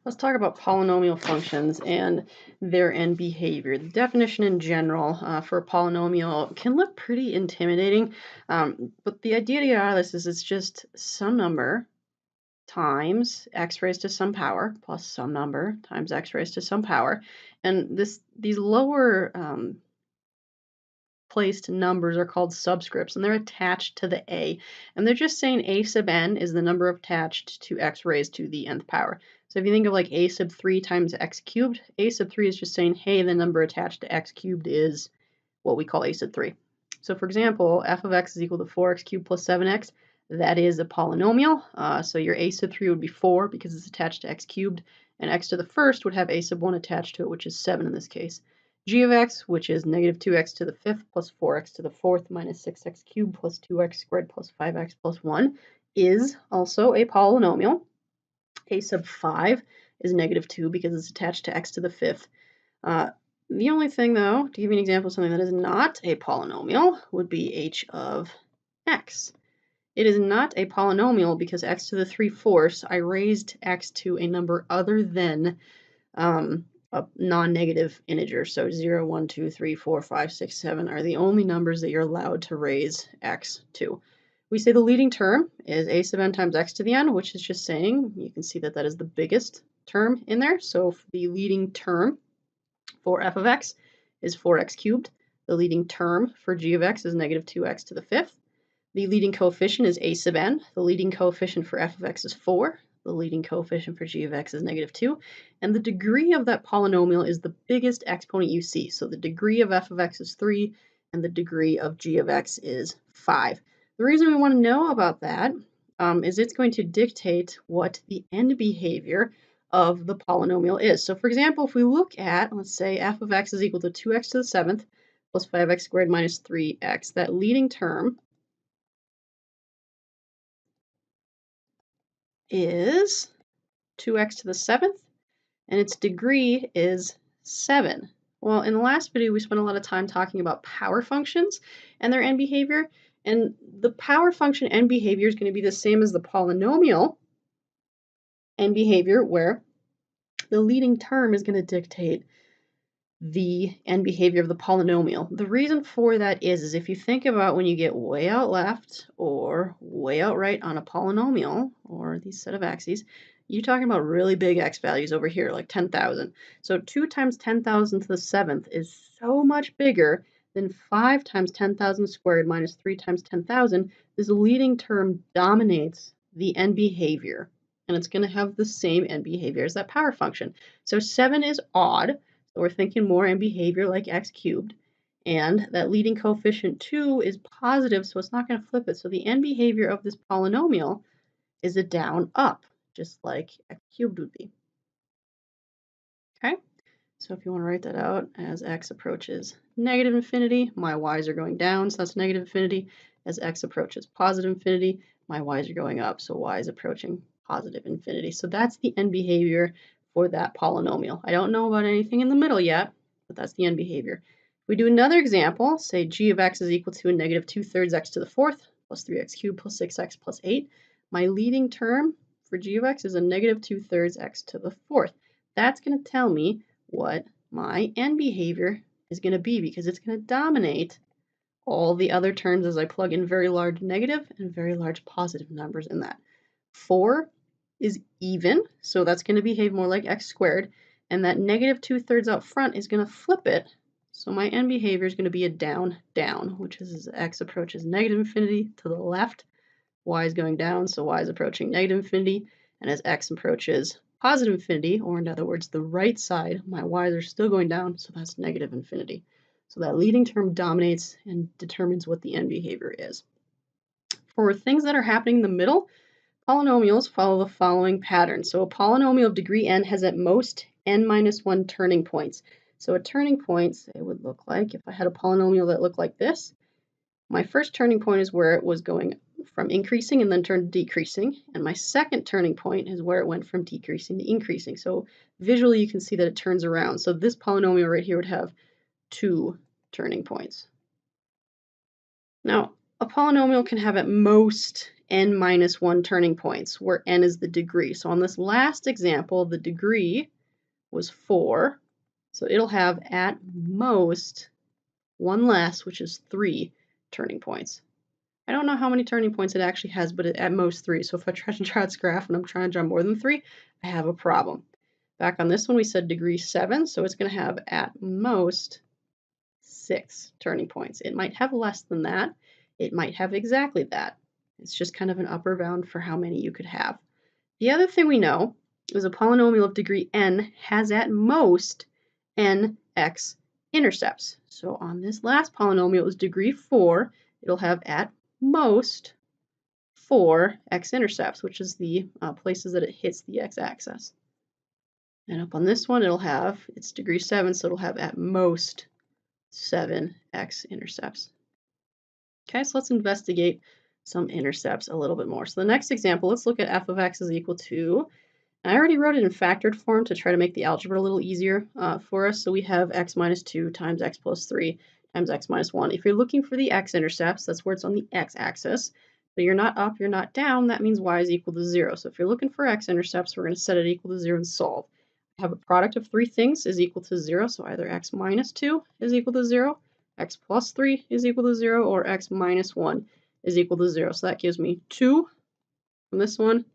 Let's talk about polynomial functions and their end behavior. The definition in general for a polynomial can look pretty intimidating, but the idea to get out of this is it's just some number times x raised to some power plus some number times x raised to some power. And these lower placed numbers are called subscripts, and they're attached to the a. And they're just saying a sub n is the number attached to x raised to the nth power. So if you think of like a sub 3 times x cubed, a sub 3 is just saying, hey, the number attached to x cubed is what we call a sub 3. So for example, f of x is equal to 4x cubed plus 7x. That is a polynomial. So your a sub 3 would be 4 because it's attached to x cubed, and x to the first would have a sub 1 attached to it, which is 7 in this case. G of x, which is negative 2x to the fifth plus 4x to the fourth minus 6x cubed plus 2x squared plus 5x plus 1, is also a polynomial. A sub 5 is negative 2 because it's attached to x to the fifth. The only thing, though, to give you an example of something that is not a polynomial, would be h of x. It is not a polynomial because x to the 3/4, I raised x to a number other than a non-negative integer. So 0, 1, 2, 3, 4, 5, 6, 7 are the only numbers that you're allowed to raise x to. We say the leading term is a sub n times x to the n, which is just saying, you can see that that is the biggest term in there. So the leading term for f of x is 4x cubed. The leading term for g of x is negative 2x to the fifth. The leading coefficient is a sub n. The leading coefficient for f of x is 4. The leading coefficient for g of x is negative 2. And the degree of that polynomial is the biggest exponent you see. So the degree of f of x is 3, and the degree of g of x is 5. The reason we want to know about that is it's going to dictate what the end behavior of the polynomial is. So for example, if we look at, let's say f of x is equal to 2x to the 7th plus 5x squared minus 3x, that leading term is 2x to the 7th, and its degree is 7. Well, in the last video, we spent a lot of time talking about power functions and their end behavior, and the power function end behavior is going to be the same as the polynomial end behavior, where the leading term is going to dictate the end behavior of the polynomial. The reason for that is if you think about when you get way out left or way out right on a polynomial or these set of axes, you're talking about really big x values over here, like 10,000. So 2 times 10,000 to the 7th is so much bigger than 5 times 10,000 squared minus 3 times 10,000. This leading term dominates the end behavior, and it's going to have the same end behavior as that power function. So 7 is odd. So we're thinking more in behavior like x cubed. And that leading coefficient 2 is positive, so it's not going to flip it. So the end behavior of this polynomial is a down up, just like x cubed would be. Okay, so if you want to write that out as x approaches negative infinity, my y's are going down, so that's negative infinity. As x approaches positive infinity, my y's are going up, so y is approaching positive infinity. So that's the end behavior for that polynomial. I don't know about anything in the middle yet, but that's the end behavior. If we do another example, say g of x is equal to a negative 2/3 x to the 4th plus 3x cubed plus 6x plus 8. My leading term for g of x is a negative 2/3 x to the 4th. That's going to tell me what my end behavior is going to be because it's going to dominate all the other terms as I plug in very large negative and very large positive numbers in that. 4 is even, so that's going to behave more like x squared, and that negative 2/3 out front is going to flip it, so my end behavior is going to be a down, down, which is as x approaches negative infinity to the left, y is going down, so y is approaching negative infinity, and as x approaches positive infinity, or in other words, the right side, my y's are still going down, so that's negative infinity. So that leading term dominates and determines what the end behavior is. For things that are happening in the middle, polynomials follow the following pattern. So a polynomial of degree n has at most n minus 1 turning points. So a turning point, it would look like, if I had a polynomial that looked like this, my first turning point is where it was going from increasing and then turned to decreasing. And my second turning point is where it went from decreasing to increasing. So visually you can see that it turns around. So this polynomial right here would have 2 turning points. Now, a polynomial can have at most n minus 1 turning points, where n is the degree. So on this last example, the degree was 4. So it'll have at most one less, which is 3 turning points. I don't know how many turning points it actually has, but at most 3. So if I try to draw its graph and I'm trying to draw more than 3, I have a problem. Back on this one, we said degree 7, so it's going to have at most 6 turning points. It might have less than that. It might have exactly that. It's just kind of an upper bound for how many you could have. The other thing we know is a polynomial of degree n has at most n x intercepts. So on this last polynomial is degree 4. It'll have at most 4 x-intercepts, which is the places that it hits the x-axis. And up on this one, it'll have, it's degree 7, so it'll have at most 7 x-intercepts. Okay, so let's investigate some intercepts a little bit more. So the next example, let's look at f of x is equal to, and I already wrote it in factored form to try to make the algebra a little easier for us. So we have x minus 2 times x plus 3 times x minus 1. If you're looking for the x-intercepts, that's where it's on the x-axis. But you're not up, you're not down, that means y is equal to 0. So if you're looking for x-intercepts, we're going to set it equal to 0 and solve. I have a product of 3 things is equal to 0, so either x minus 2 is equal to 0, x plus 3 is equal to 0, or x minus 1 is equal to 0. So that gives me 2 from this one,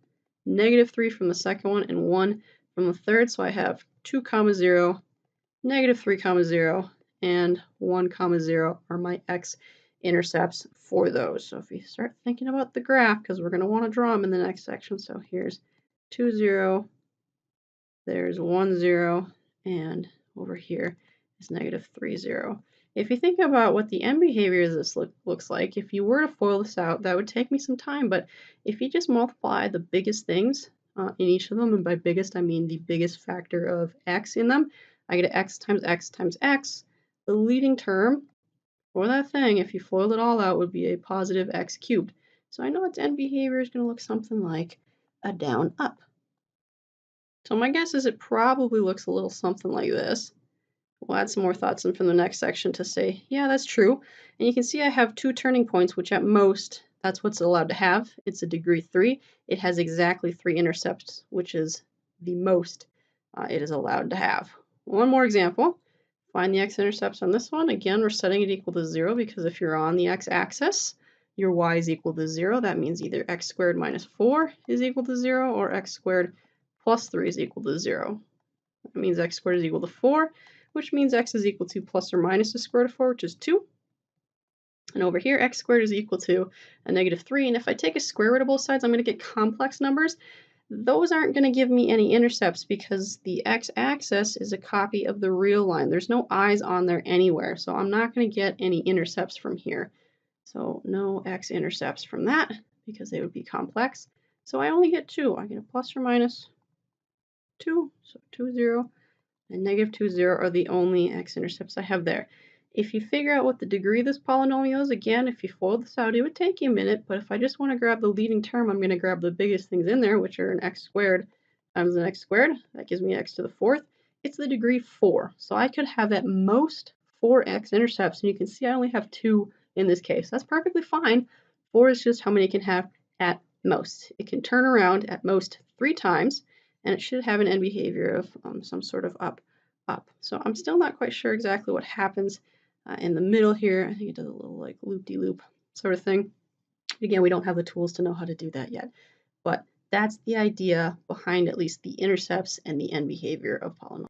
negative 3 from the second one, and 1 from the third. So I have 2 comma 0, negative 3 comma 0, and 1 comma 0 are my x-intercepts for those. So if we start thinking about the graph, because we're going to want to draw them in the next section. So here's 2, 0, there's 1, 0, and over here is negative 3, 0. If you think about what the end behavior of this looks like, if you were to FOIL this out, that would take me some time, but if you just multiply the biggest things in each of them, and by biggest I mean the biggest factor of x in them, I get x times x times x. The leading term for that thing, if you FOIL it all out, would be a positive x cubed. So I know its end behavior is going to look something like a down up. So my guess is it probably looks a little something like this. We'll add some more thoughts in from the next section to say, yeah, that's true. And you can see I have 2 turning points, which at most, that's what's allowed to have. It's a degree 3. It has exactly 3 intercepts, which is the most it is allowed to have. One more example. Find the x-intercepts on this one. Again, we're setting it equal to 0 because if you're on the x-axis, your y is equal to 0. That means either x squared minus 4 is equal to 0 or x squared plus 3 is equal to 0. That means x squared is equal to 4, which means x is equal to plus or minus the square root of 4, which is 2. And over here, x squared is equal to a negative 3. And if I take a square root of both sides, I'm going to get complex numbers. Those aren't going to give me any intercepts because the x-axis is a copy of the real line. There's no i's on there anywhere, so I'm not going to get any intercepts from here. So no x-intercepts from that because they would be complex. So I only get 2. I get a plus or minus 2, so 2, 0, and negative 2, 0 are the only x-intercepts I have there. If you figure out what the degree of this polynomial is, again, if you FOIL this out, it would take you a minute, but if I just want to grab the leading term, I'm going to grab the biggest things in there, which are an x squared times an x squared. That gives me x to the 4th. It's the degree 4, so I could have at most 4 x-intercepts, and you can see I only have 2 in this case. That's perfectly fine. 4 is just how many it can have at most. It can turn around at most 3 times, and it should have an end behavior of some sort of up. So I'm still not quite sure exactly what happens in the middle here. I think it does a little like loop-de-loop sort of thing. Again, we don't have the tools to know how to do that yet, but that's the idea behind at least the intercepts and the end behavior of polynomials.